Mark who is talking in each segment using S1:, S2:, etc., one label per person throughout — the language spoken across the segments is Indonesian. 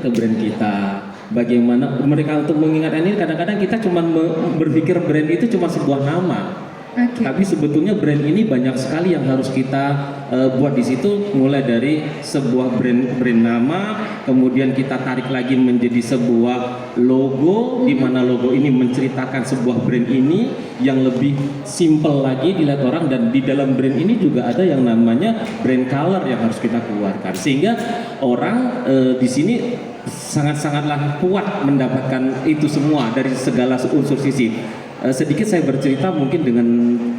S1: ke brand kita. Bagaimana mereka untuk mengingat ini, kadang-kadang kita cuma berpikir brand itu cuma sebuah nama. Tapi sebetulnya brand ini banyak sekali yang harus kita buat di situ, mulai dari sebuah brand nama, kemudian kita tarik lagi menjadi sebuah logo, di mana logo ini menceritakan sebuah brand ini yang lebih simple lagi dilihat orang, dan di dalam brand ini juga ada yang namanya brand color yang harus kita keluarkan, sehingga orang di sini sangat-sangatlah kuat mendapatkan itu semua dari segala unsur sisi. Sedikit saya bercerita mungkin dengan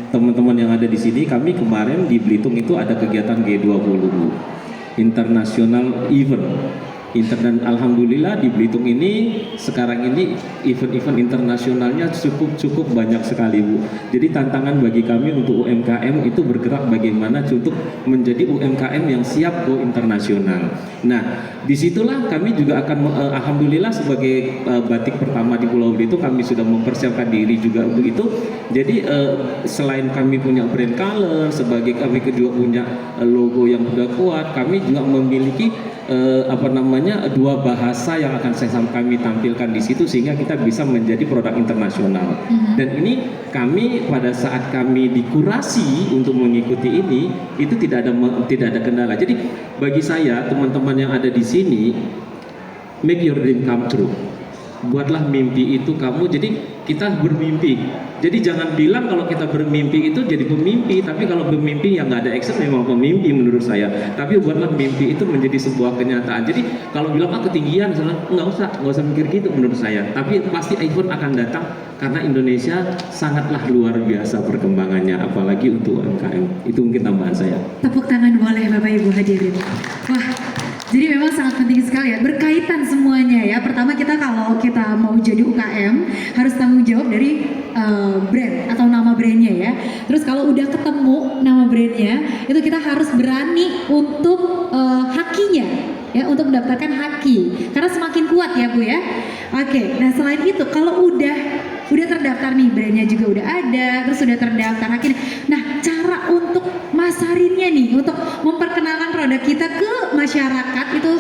S1: teman-teman yang ada di sini. Kami kemarin di Belitung itu ada kegiatan G20 International Event. Dan alhamdulillah di Belitung ini sekarang ini event-event internasionalnya cukup banyak sekali, Bu. Jadi tantangan bagi kami untuk UMKM itu bergerak bagaimana untuk menjadi UMKM yang siap go internasional. Nah, disitulah kami juga akan alhamdulillah sebagai batik pertama di Pulau Belitung, kami sudah mempersiapkan diri juga untuk itu. Jadi selain kami punya brand color, sebagai kami kedua punya logo yang sudah kuat, kami juga memiliki dua bahasa yang akan kami tampilkan di situ, sehingga kita bisa menjadi produk internasional. Dan ini kami pada saat kami dikurasi untuk mengikuti ini, itu tidak ada kendala. Jadi bagi saya, teman-teman yang ada di sini, make your dream come true. Buatlah mimpi itu kamu. Jadi kita bermimpi. Jadi jangan bilang kalau kita bermimpi itu jadi pemimpi, tapi kalau bermimpi yang nggak ada action memang pemimpi menurut saya. Tapi buatlah mimpi itu menjadi sebuah kenyataan. Jadi kalau bilang ketinggian, nggak usah mikir gitu menurut saya. Tapi pasti iPhone akan datang, karena Indonesia sangatlah luar biasa perkembangannya, apalagi untuk UMKM. Itu mungkin tambahan saya.
S2: Tepuk tangan boleh Bapak Ibu hadirin. Wah, jadi memang sangat penting sekali ya, berkaitan semuanya ya. Pertama, kita kalau kita mau jadi UKM harus tanggung jawab dari brand atau nama brandnya ya. Terus kalau udah ketemu nama brandnya, itu kita harus berani untuk hakinya ya, untuk mendaftarkan haki. Karena semakin kuat ya Bu ya. Oke, nah selain itu kalau udah terdaftar nih, brandnya juga udah ada, terus udah terdaftar hakinya. Nah, cara untuk masarinnya nih, untuk memperkenalkan produk kita ke masyarakat itu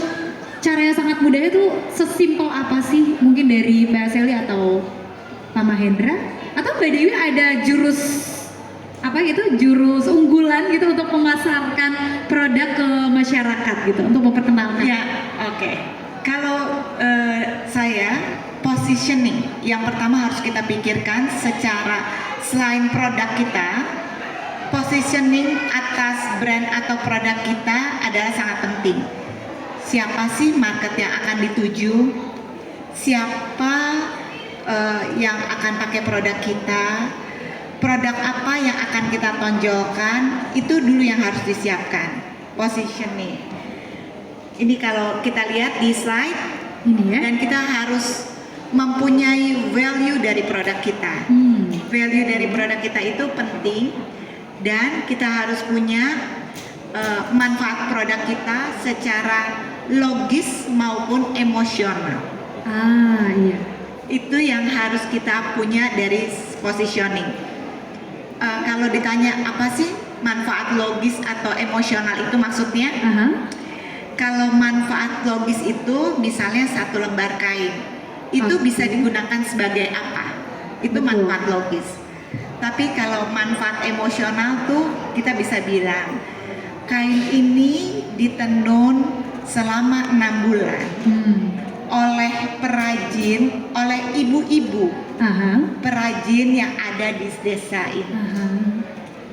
S2: cara yang sangat mudah. Itu sesimpel apa sih? Mungkin dari Mbak Sally atau Pak Mahendra, atau Mbak Dewi ada jurus unggulan gitu untuk memasarkan produk ke masyarakat gitu, untuk memperkenalkan?
S3: Ya, oke. Kalau saya positioning yang pertama harus kita pikirkan secara, selain produk kita, positioning atas brand atau produk kita adalah sangat penting. Siapa sih market yang akan dituju? Siapa yang akan pakai produk kita? Produk apa yang akan kita tonjolkan? Itu dulu yang harus disiapkan. Positioning. Ini kalau kita lihat di slide
S2: ini ya.
S3: Dan kita harus mempunyai value dari produk kita. Value dari produk kita itu penting, dan kita harus punya manfaat produk kita secara logis maupun emosional.
S2: Iya.
S3: Itu yang harus kita punya dari positioning. Kalau ditanya apa sih manfaat logis atau emosional itu maksudnya? Kalau manfaat logis itu misalnya satu lembar kain, itu bisa digunakan sebagai apa? Itu manfaat logis. Tapi kalau manfaat emosional tuh kita bisa bilang, kain ini ditenun selama 6 bulan oleh perajin, oleh ibu-ibu perajin yang ada di desa ini.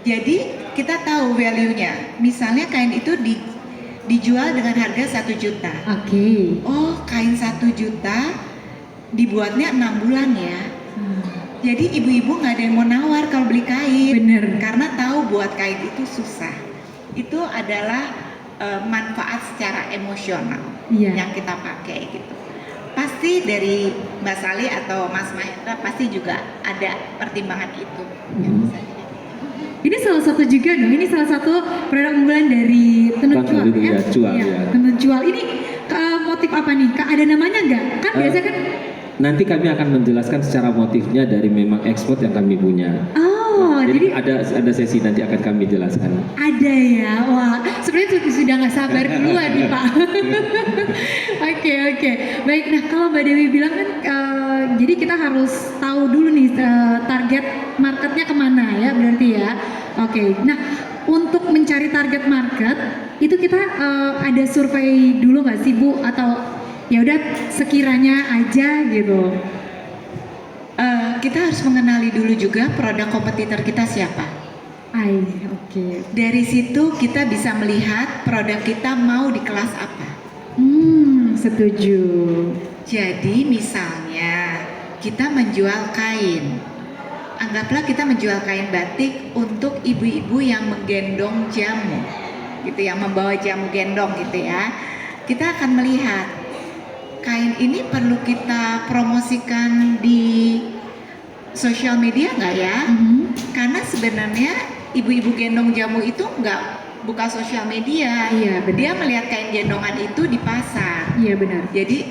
S3: Jadi kita tahu value-nya. Misalnya kain itu dijual dengan harga 1 juta. Oh, kain 1 juta dibuatnya 6 bulan ya. Jadi ibu-ibu nggak ada yang mau nawar kalau beli kain.
S2: Bener.
S3: Karena tahu buat kain itu susah. Itu adalah manfaat secara emosional yang kita pakai gitu. Pasti dari Mbak Sally atau Mas Mahendra pasti juga ada pertimbangan itu.
S2: Ini salah satu juga dong, ini salah satu produk unggulan dari tenun cual ya? Tenun cual ini motif apa nih? Kak, ada namanya nggak? Kan biasa kan.
S1: Nanti kami akan menjelaskan secara motifnya dari memang ekspor yang kami punya.
S2: Oh,
S1: Jadi
S2: jadi
S1: ada sesi nanti akan kami jelaskan.
S2: ada ya, wah sebenarnya sudah nggak sabar duluan nih Pak. Oke, baik. Nah kalau Mbak Dewi bilang kan, jadi kita harus tahu dulu nih target marketnya kemana ya berarti ya. Oke, nah untuk mencari target market itu kita ada survei dulu nggak sih Bu, atau ya udah sekiranya aja gitu?
S3: Kita harus mengenali dulu juga produk kompetitor kita siapa.
S2: Oke.
S3: Dari situ kita bisa melihat produk kita mau di kelas apa.
S2: Setuju.
S3: Jadi misalnya kita menjual kain. Anggaplah kita menjual kain batik untuk ibu-ibu yang menggendong jamu, gitu, yang membawa jamu gendong gitu ya. Kita akan melihat kain ini perlu kita promosikan di sosial media nggak ya? Karena sebenarnya ibu-ibu gendong jamu itu nggak buka sosial media.
S2: Iya, benar.
S3: Dia melihat kain gendongan itu di pasar.
S2: Iya benar.
S3: Jadi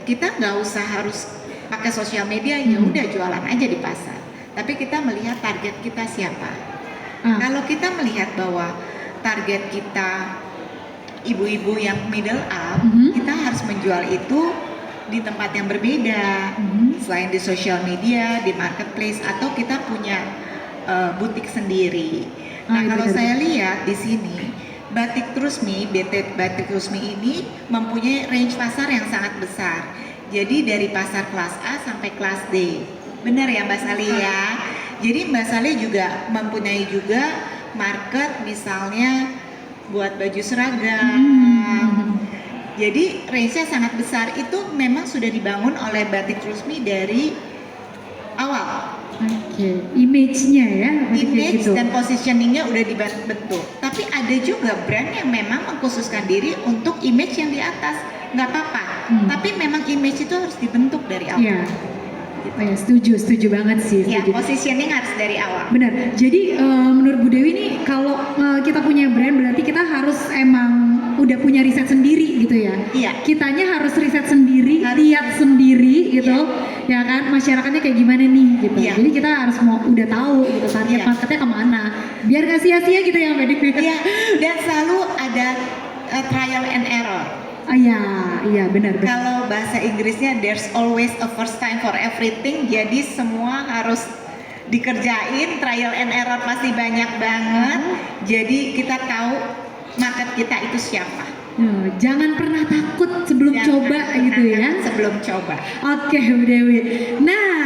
S3: kita nggak usah harus pakai sosial media, ya udah jualan aja di pasar. Tapi kita melihat target kita siapa. Kalau kita melihat bahwa target kita ibu-ibu yang middle up, kita harus menjual itu di tempat yang berbeda, selain di sosial media, di marketplace, atau kita punya butik sendiri. Nah, kalau saya lihat di sini, Batik Trusmi, Batik Trusmi ini mempunyai range pasar yang sangat besar. Jadi dari pasar kelas A sampai kelas D. Benar ya Mbak Sali ya? Jadi Mbak Sali juga mempunyai juga market misalnya buat baju seragam. Jadi range-nya sangat besar, itu memang sudah dibangun oleh Batik Trusmi dari awal.
S2: Oke, image-nya ya,
S3: Image
S2: gitu.
S3: dan positioningnya udah dibentuk. Tapi ada juga brand yang memang mengkhususkan diri untuk image yang di atas, nggak apa-apa. Tapi memang image itu harus dibentuk dari awal.
S2: Iya. Oh ya, setuju banget sih.
S3: Ya,
S2: Setuju.
S3: positioning harus dari awal.
S2: Benar. Jadi menurut Bu Dewi nih, kalau kita punya brand berarti kita harus emang udah punya riset sendiri gitu ya.
S3: Iya.
S2: Kitanya harus riset sendiri,
S3: Harus.
S2: lihat sendiri gitu, ya kan, masyarakatnya kayak gimana nih gitu.
S3: Iya.
S2: Jadi kita harus udah tahu gitu target
S3: Iya.
S2: marketnya kemana, biar gak sia-sia gitu ya Mbak Dewi.
S3: Iya, dan selalu ada trial and error.
S2: Iya benar.
S3: Kalau bahasa Inggrisnya there's always a first time for everything. Jadi semua harus dikerjain, trial and error pasti banyak banget. Jadi kita tahu market kita itu siapa.
S2: Jangan pernah takut sebelum coba gitu ya.
S3: Sebelum coba.
S2: Oke Bu Dewi. Nah,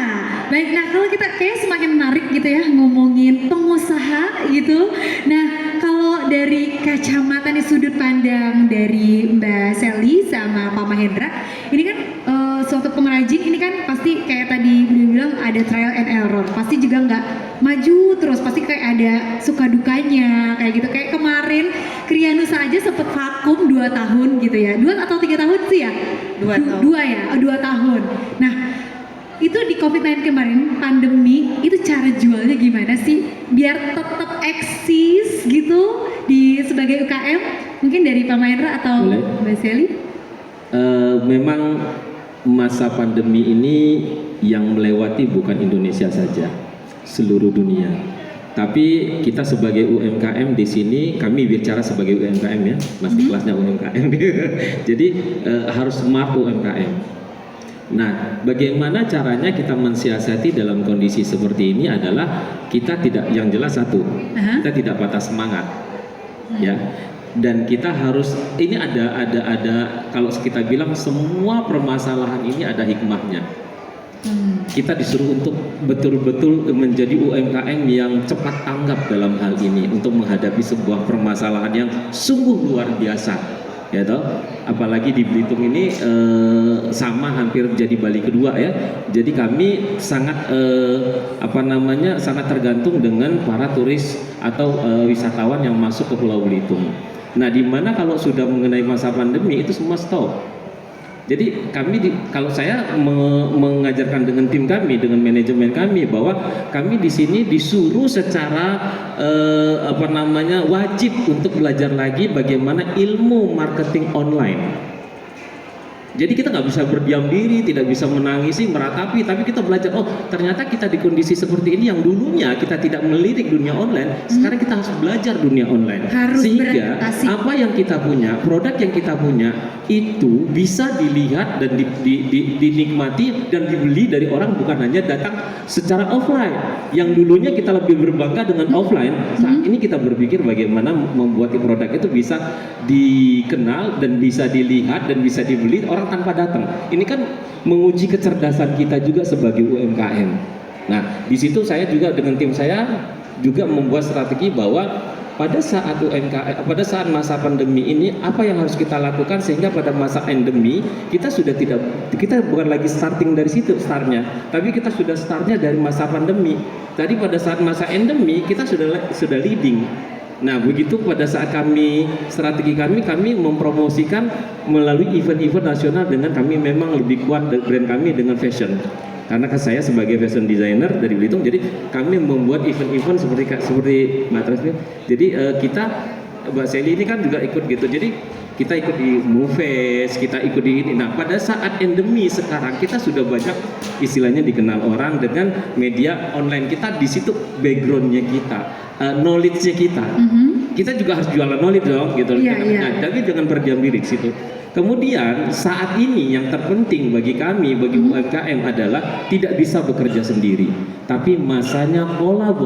S2: baik. Nah kalau kita kayak semakin menarik gitu ya ngomongin pengusaha gitu. Nah kalau dari kacamata nih, sudut pandang dari Mbak Sally sama Pak Mahendra, ini kan suatu pengrajin ini kan pasti kayak tadi beliau bilang ada trial and error. Pasti juga nggak maju terus, pasti kayak ada suka dukanya kayak gitu. Kayak kemarin Krianusa aja sempet vakum 2 tahun gitu ya. 2 atau 3 tahun sih ya?
S3: 2 tahun.
S2: 2 ya? 2 tahun. Nah itu di COVID-19 kemarin, pandemi, itu cara jualnya gimana sih? Biar tetap eksis gitu sebagai UKM? Mungkin dari Pak Mahendra atau Mbak Sally?
S1: Memang masa pandemi ini yang melewati bukan Indonesia saja, seluruh dunia. Tapi kita sebagai UMKM di sini, kami bicara sebagai UMKM ya, masih kelasnya UMKM. Jadi harus smart UMKM. Nah, bagaimana caranya kita mensiasati dalam kondisi seperti ini adalah kita tidak, yang jelas satu, kita tidak patah semangat, ya. Dan kita harus, ini ada kalau kita bilang semua permasalahan ini ada hikmahnya. Kita disuruh untuk betul-betul menjadi UMKM yang cepat tanggap dalam hal ini untuk menghadapi sebuah permasalahan yang sungguh luar biasa, ya toh. Apalagi di Belitung ini sama hampir jadi Bali kedua ya. Jadi kami sangat sangat tergantung dengan para turis atau wisatawan yang masuk ke Pulau Belitung. Nah, di mana kalau sudah mengenai masa pandemi itu semua stop. Jadi kalau saya mengajarkan dengan tim kami, dengan manajemen kami, bahwa kami di sini disuruh secara wajib untuk belajar lagi bagaimana ilmu marketing online. Jadi kita nggak bisa berdiam diri, tidak bisa menangisi, meratapi, tapi kita belajar, oh ternyata kita di kondisi seperti ini yang dulunya kita tidak melirik dunia online, sekarang kita harus belajar dunia online.
S2: Harus
S1: Sehingga
S2: beradaptasi.
S1: apa yang kita punya, produk yang kita punya itu bisa dilihat dan dinikmati dan dibeli dari orang, bukan hanya datang secara offline. Yang dulunya kita lebih berbangga dengan offline, saat ini kita berpikir bagaimana membuat produk itu bisa dikenal dan bisa dilihat dan bisa dibeli orang tanpa datang. Ini kan menguji kecerdasan kita juga sebagai UMKM. Nah, di situ saya juga dengan tim saya juga membuat strategi bahwa pada saat pada saat masa pandemi ini apa yang harus kita lakukan sehingga pada masa endemi kita bukan lagi starting dari situ startnya, tapi kita sudah startnya dari masa pandemi. Tadi pada saat masa endemi kita sudah leading. Nah, begitu pada saat strategi kami mempromosikan melalui event-event nasional dengan kami memang lebih kuat brand kami dengan fashion. Karena saya sebagai fashion designer dari Belitung, jadi kami membuat event-event seperti Mbak Tresmi. Jadi Mbak Sally ini kan juga ikut gitu. Jadi kita ikut di Movefest, kita ikut di ini. Nah, pada saat endemi sekarang kita sudah banyak istilahnya dikenal orang dengan media online. Kita di situ backgroundnya kita, knowledge-nya kita. Kita juga harus jualan knowledge dong gitu. Nah, tapi jangan berdiam diri di situ. Kemudian saat ini yang terpenting bagi kami, bagi UMKM adalah tidak bisa bekerja sendiri, tapi masanya kolaborasi.